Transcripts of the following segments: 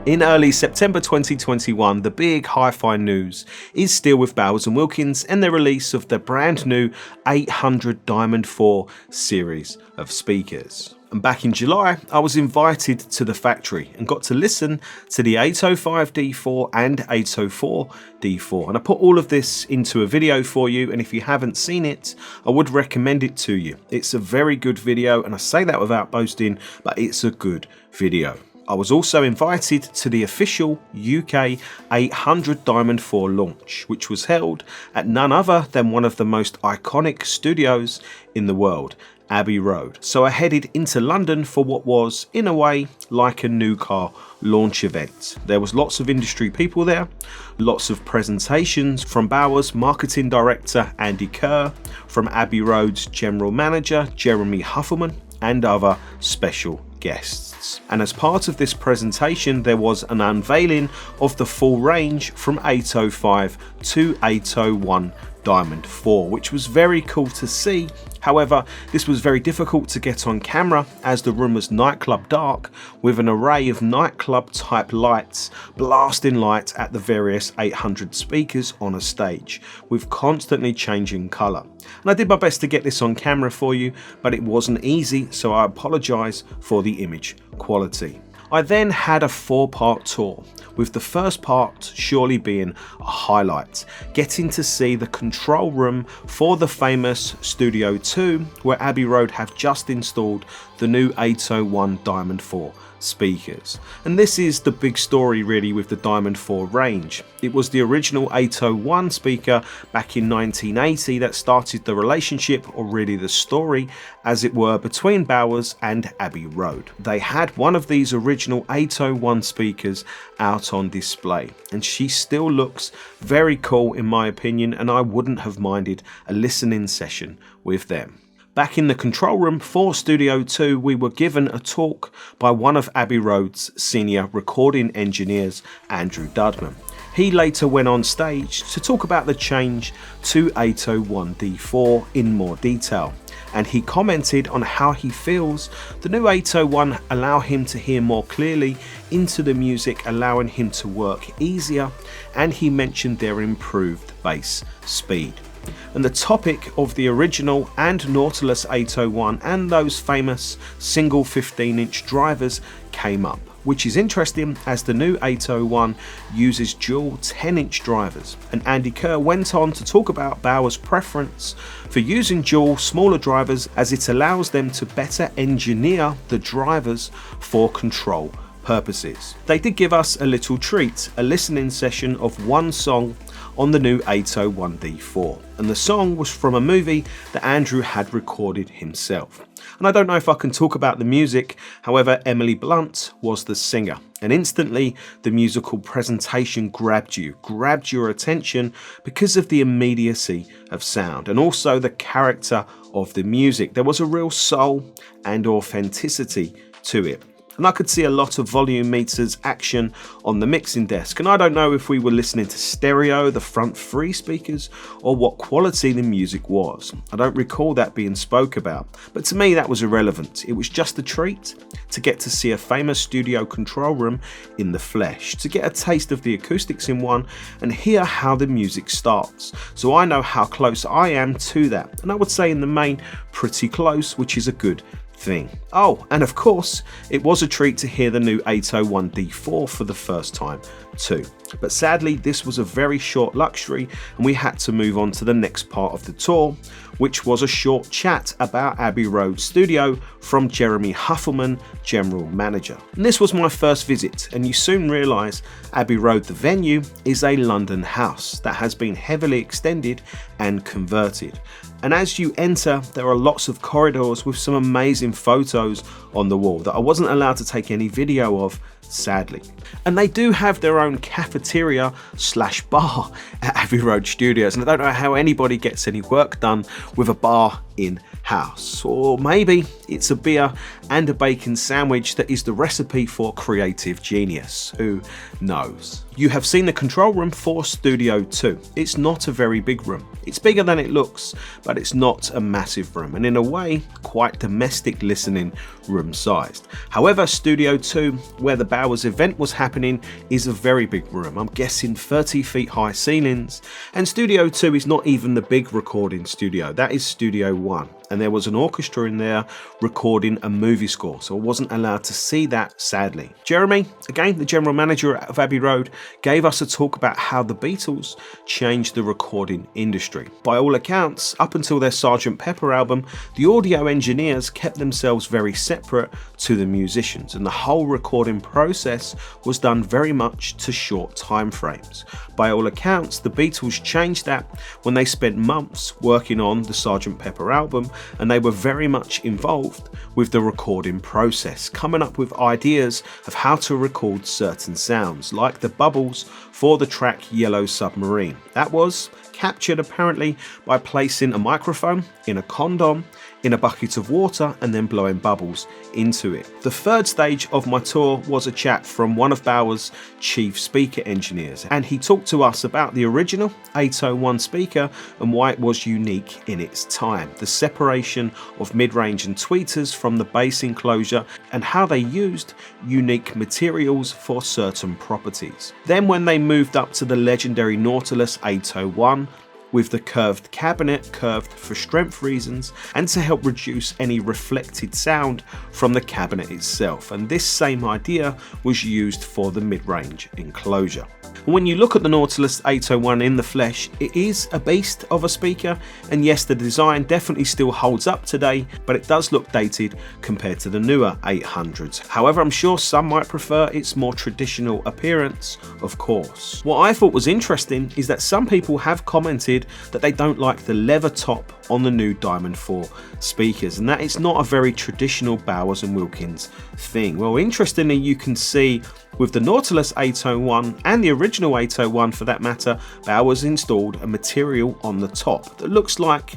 In early September 2021, the big hi-fi news is still with Bowers and Wilkins and their release of the brand new 800 Diamond 4 series of speakers. And back in July, I was invited to the factory and got to listen to the 805 D4 and 804 D4. And I put all of this into a video for you, and if you haven't seen it, I would recommend it to you. It's a very good video, and I say that without boasting, but it's a good video. I was also invited to the official UK 800 Diamond 4 launch, which was held at none other than one of the most iconic studios in the world, Abbey Road. So I headed into London for what was, in a way, like a new car launch event. There was lots of industry people there, lots of presentations from Bowers marketing director Andy Kerr, from Abbey Road's general manager Jeremy Huffelman, and other special guests. And as part of this presentation, there was an unveiling of the full range from 805 to 801 Diamond 4, which was very cool to see. However, this was very difficult to get on camera as the room was nightclub dark, with an array of nightclub type lights blasting light at the various 800 speakers on a stage, with constantly changing colour. And I did my best to get this on camera for you, but it wasn't easy, so I apologise for the image quality. I then had a 4-part tour, with the first part surely being a highlight, getting to see the control room for the famous Studio 2, where Abbey Road have just installed the new 801 Diamond 4 speakers. And this is the big story really with the Diamond 4 range. It was the original 801 speaker back in 1980 that started the relationship, or really the story as it were, between Bowers and Abbey Road. They had one of these original 801 speakers out on display, and she still looks very cool in my opinion, and I wouldn't have minded a listening session with them. Back in the control room for Studio 2, we were given a talk by one of Abbey Road's senior recording engineers, Andrew Dudman. He later went on stage to talk about the change to 801 D4 in more detail, and he commented on how he feels the new 801 allow him to hear more clearly into the music, allowing him to work easier, and he mentioned their improved bass speed. And the topic of the original and Nautilus 801 and those famous single 15-inch drivers came up, which is interesting as the new 801 uses dual 10-inch drivers. And Andy Kerr went on to talk about Bowers' preference for using dual smaller drivers, as it allows them to better engineer the drivers for control purposes. They did give us a little treat, a listening session of one song on the new 801 D4, and the song was from a movie that Andrew had recorded himself. And I don't know if I can talk about the music, however, Emily Blunt was the singer, and instantly the musical presentation grabbed your attention because of the immediacy of sound and also the character of the music. There was a real soul and authenticity to it. And I could see a lot of volume meters action on the mixing desk, and I don't know if we were listening to stereo, the front 3 speakers, or what quality the music was. I don't recall that being spoke about, but to me that was irrelevant. It was just a treat to get to see a famous studio control room in the flesh, to get a taste of the acoustics in one and hear how the music starts. So I know how close I am to that, and I would say in the main pretty close, which is a good thing. Oh, and of course, it was a treat to hear the new 801 D4 for the first time too. But sadly, this was a very short luxury, and we had to move on to the next part of the tour, which was a short chat about Abbey Road Studio from Jeremy Huffelman, General Manager. And this was my first visit, and you soon realise Abbey Road, the venue, is a London house that has been heavily extended and converted. And as you enter, there are lots of corridors with some amazing photos on the wall that I wasn't allowed to take any video of, sadly. And they do have their own cafeteria / bar at Abbey Road Studios, and I don't know how anybody gets any work done with a bar in house. Or maybe it's a beer and a bacon sandwich that is the recipe for creative genius. Who knows? You have seen the control room for Studio 2. It's not a very big room. It's bigger than it looks, but it's not a massive room, and in a way, quite domestic listening room sized. However, Studio 2, where the Bowers event was happening, is a very big room. I'm guessing 30 feet high ceilings, and Studio 2 is not even the big recording studio. That is Studio 1. And there was an orchestra in there recording a movie score, so I wasn't allowed to see that, sadly. Jeremy, again the general manager of Abbey Road, gave us a talk about how the Beatles changed the recording industry. By all accounts, up until their Sgt. Pepper album, the audio engineers kept themselves very separate to the musicians, and the whole recording process was done very much to short time frames. By all accounts, the Beatles changed that when they spent months working on the Sgt. Pepper album, and they were very much involved with the recording process, coming up with ideas of how to record certain sounds, like the bubbles for the track Yellow Submarine. That was captured apparently by placing a microphone in a condom in a bucket of water and then blowing bubbles into it. The third stage of my tour was a chat from one of Bowers' chief speaker engineers, and he talked to us about the original 801 speaker and why it was unique in its time, the separation of mid-range and tweeters from the bass enclosure, and how they used unique materials for certain properties. Then when they moved up to the legendary Nautilus 801, with the curved cabinet, curved for strength reasons and to help reduce any reflected sound from the cabinet itself, and this same idea was used for the mid-range enclosure. When you look at the Nautilus 801 in the flesh, it is a beast of a speaker, and yes, the design definitely still holds up today, but it does look dated compared to the newer 800s. However, I'm sure some might prefer its more traditional appearance, of course. What I thought was interesting is that some people have commented that they don't like the leather top on the new Diamond 4 speakers, and that it's not a very traditional Bowers and Wilkins thing. Well, interestingly, you can see with the Nautilus 801 and the original 801 for that matter, Bowers installed a material on the top that looks like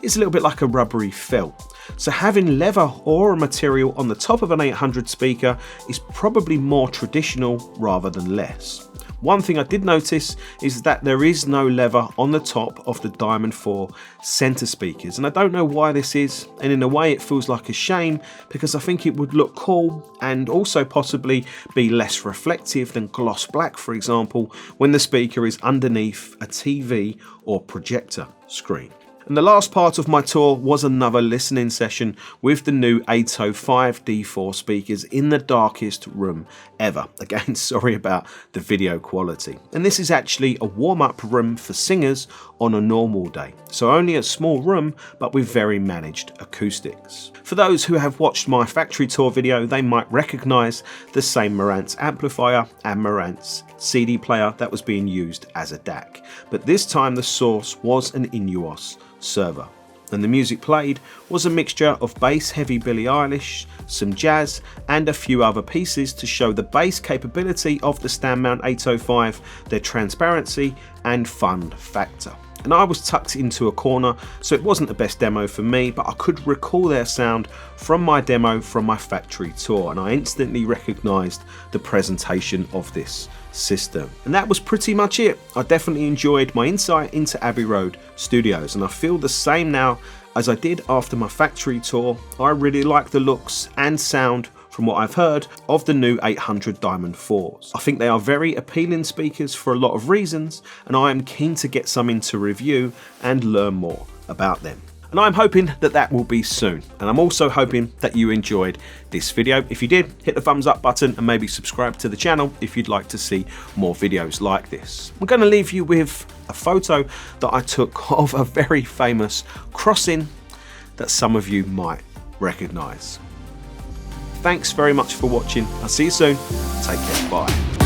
it's a little bit like a rubbery felt. So having leather or a material on the top of an 800 speaker is probably more traditional rather than less. One thing I did notice is that there is no leather on the top of the Diamond 4 center speakers, and I don't know why this is, and in a way it feels like a shame because I think it would look cool and also possibly be less reflective than gloss black, for example, when the speaker is underneath a TV or projector screen. And the last part of my tour was another listening session with the new 805 D4 speakers in the darkest room ever. Again, sorry about the video quality. And this is actually a warm-up room for singers on a normal day. So only a small room, but with very managed acoustics. For those who have watched my factory tour video, they might recognise the same Marantz amplifier and Marantz CD player that was being used as a DAC. But this time the source was an Inuos server, and the music played was a mixture of bass heavy Billie Eilish, some jazz and a few other pieces to show the bass capability of the stand mount 805, their transparency and fun factor. And I was tucked into a corner, so it wasn't the best demo for me, but I could recall their sound from my demo from my factory tour, and I instantly recognised the presentation of this system. And that was pretty much it. I definitely enjoyed my insight into Abbey Road Studios, and I feel the same now as I did after my factory tour. I really like the looks and sound from what I've heard of the new 800 Diamond 4s. I think they are very appealing speakers for a lot of reasons, and I am keen to get some into review and learn more about them. And I'm hoping that that will be soon. And I'm also hoping that you enjoyed this video. If you did, hit the thumbs up button and maybe subscribe to the channel if you'd like to see more videos like this. I'm going to leave you with a photo that I took of a very famous crossing that some of you might recognise. Thanks very much for watching. I'll see you soon. Take care. Bye.